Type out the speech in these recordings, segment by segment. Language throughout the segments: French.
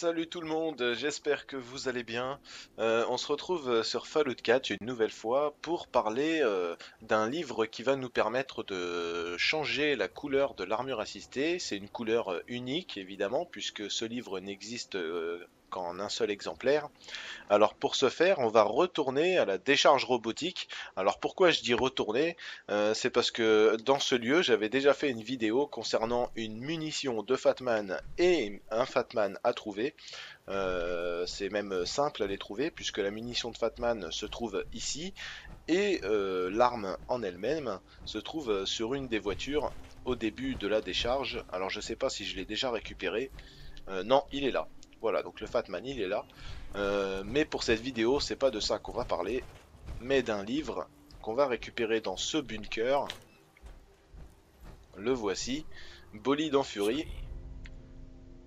Salut tout le monde, j'espère que vous allez bien. On se retrouve sur Fallout 4 une nouvelle fois pour parler d'un livre qui va nous permettre de changer la couleur de l'armure assistée. C'est une couleur unique évidemment puisque ce livre n'existe qu'en un seul exemplaire. Alors pour ce faire, on va retourner à la décharge robotique. Alors pourquoi je dis retourner? C'est parce que dans ce lieu, j'avais déjà fait une vidéo concernant une munition de Fatman et un Fatman à trouver. C'est même simple à les trouver puisque la munition de Fatman se trouve ici et l'arme en elle-même se trouve sur une des voitures au début de la décharge. Alors je sais pas si je l'ai déjà récupéré. Non, il est là. Voilà, donc le Fatman il est là. Mais pour cette vidéo, c'est pas de ça qu'on va parler, mais d'un livre qu'on va récupérer dans ce bunker. Le voici, Bolide en Furie.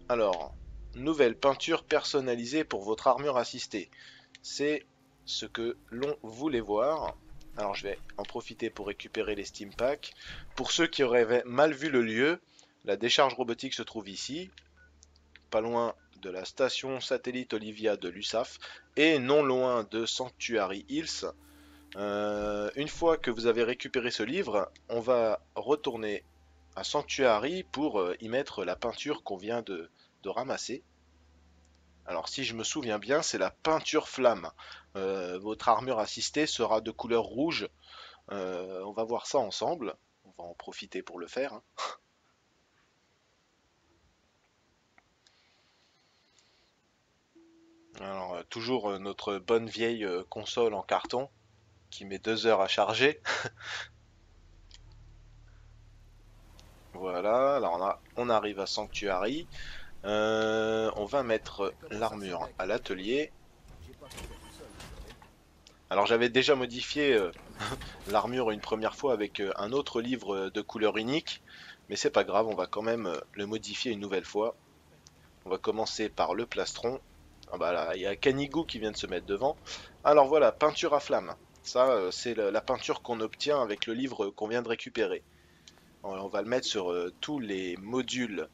Alors, nouvelle peinture personnalisée pour votre armure assistée. C'est ce que l'on voulait voir. Alors je vais en profiter pour récupérer les Steam Packs. Pour ceux qui auraient mal vu le lieu, la décharge robotique se trouve ici, pas loin de la station satellite Olivia de l'USAF et non loin de Sanctuary Hills. Une fois que vous avez récupéré ce livre, on va retourner à Sanctuary pour y mettre la peinture qu'on vient de ramasser. Alors si je me souviens bien, c'est la peinture flamme. Votre armure assistée sera de couleur rouge. On va voir ça ensemble. On va en profiter pour le faire, hein. Alors toujours notre bonne vieille console en carton qui met 2 heures à charger. Voilà, alors on arrive à Sanctuary. On va mettre l'armure à l'atelier. Alors j'avais déjà modifié l'armure une première fois avec un autre livre de couleur unique, mais c'est pas grave, on va quand même le modifier une nouvelle fois. On va commencer par le plastron. Ah bah là, il y a Canigou qui vient de se mettre devant. Alors voilà, peinture à flamme. Ça, c'est la peinture qu'on obtient avec le livre qu'on vient de récupérer. On va le mettre sur tous les modules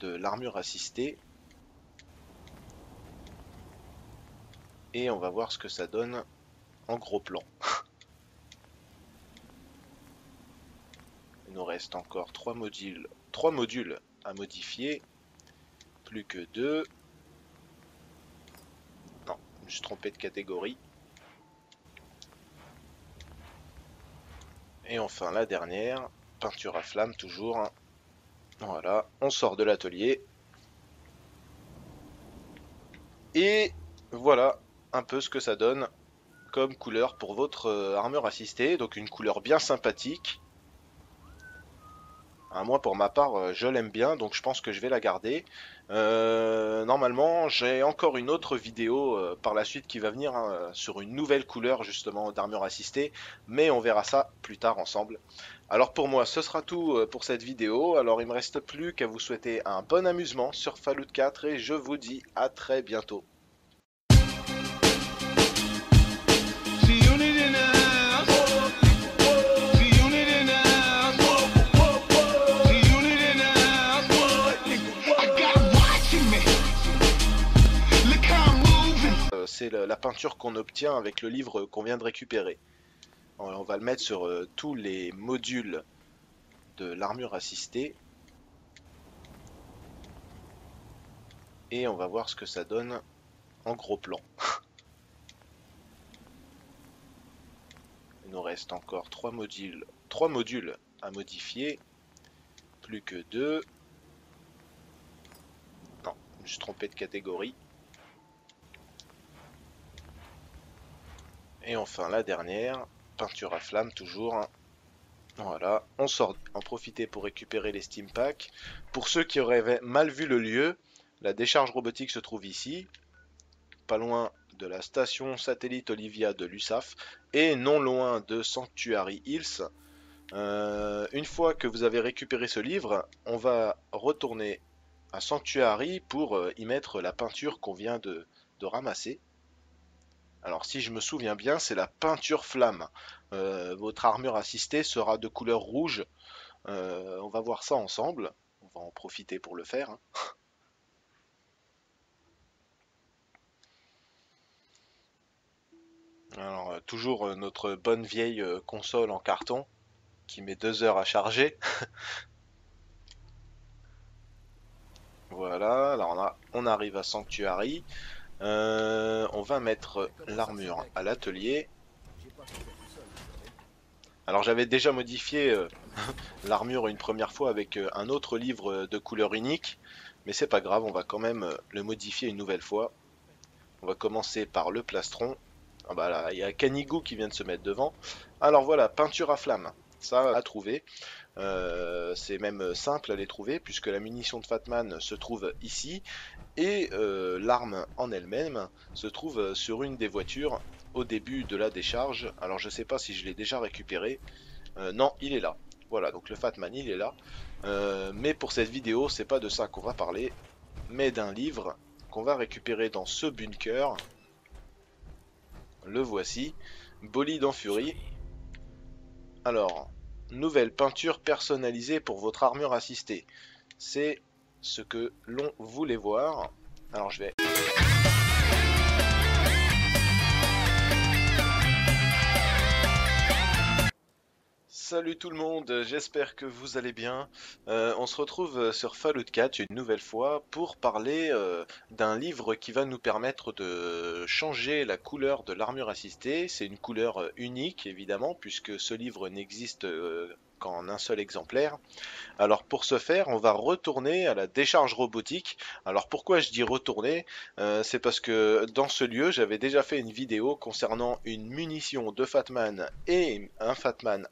de l'armure assistée. Et on va voir ce que ça donne en gros plan. Il nous reste encore 3 modules à modifier. Plus que 2. Non, je me suis trompé de catégorie. Et enfin la dernière, peinture à flamme toujours. Voilà, on sort de l'atelier. Et voilà un peu ce que ça donne comme couleur pour votre armure assistée. Donc une couleur bien sympathique. Moi pour ma part je l'aime bien donc je pense que je vais la garder. Normalement j'ai encore une autre vidéo par la suite qui va venir hein, sur une nouvelle couleur justement d'armure assistée, mais on verra ça plus tard ensemble. Alors pour moi ce sera tout pour cette vidéo, alors il me reste plus qu'à vous souhaiter un bon amusement sur Fallout 4 et je vous dis à très bientôt. C'est la peinture qu'on obtient avec le livre qu'on vient de récupérer. On va le mettre sur tous les modules de l'armure assistée. Et on va voir ce que ça donne en gros plan. Il nous reste encore 3 modules à modifier. Plus que 2. Non, je me suis trompé de catégorie. Et enfin la dernière, peinture à flamme toujours. Voilà, on sort en profiter pour récupérer les Steam Packs. Pour ceux qui auraient mal vu le lieu, la décharge robotique se trouve ici, pas loin de la station satellite Olivia de l'USAF et non loin de Sanctuary Hills. Une fois que vous avez récupéré ce livre, on va retourner à Sanctuary pour y mettre la peinture qu'on vient de ramasser. Alors si je me souviens bien, c'est la peinture flamme. Votre armure assistée sera de couleur rouge. On va voir ça ensemble. On va en profiter pour le faire, hein. Alors, toujours notre bonne vieille console en carton qui met 2 heures à charger. Voilà, alors là, on arrive à Sanctuary. On va mettre l'armure à l'atelier. Alors j'avais déjà modifié l'armure une première fois avec un autre livre de couleur unique, mais c'est pas grave, on va quand même le modifier une nouvelle fois. On va commencer par le plastron. Ah bah là, il y a Canigou qui vient de se mettre devant. Alors voilà, peinture à flamme, ça à trouver. C'est même simple à les trouver puisque la munition de Fatman se trouve ici et l'arme en elle-même se trouve sur une des voitures au début de la décharge. Alors je sais pas si je l'ai déjà récupéré. Non, il est là. Voilà, donc le Fatman il est là. Mais pour cette vidéo, c'est pas de ça qu'on va parler, mais d'un livre qu'on va récupérer dans ce bunker. Le voici, Bolide en Furie. Alors, nouvelle peinture personnalisée pour votre armure assistée. C'est ce que l'on voulait voir. Alors je vais... Salut tout le monde, j'espère que vous allez bien. On se retrouve sur Fallout 4 une nouvelle fois pour parler d'un livre qui va nous permettre de changer la couleur de l'armure assistée. C'est une couleur unique évidemment puisque ce livre n'existe qu'en un seul exemplaire. Alors pour ce faire, on va retourner à la décharge robotique. Alors pourquoi je dis retourner? C'est parce que dans ce lieu, j'avais déjà fait une vidéo concernant une munition de Fatman et un Fatman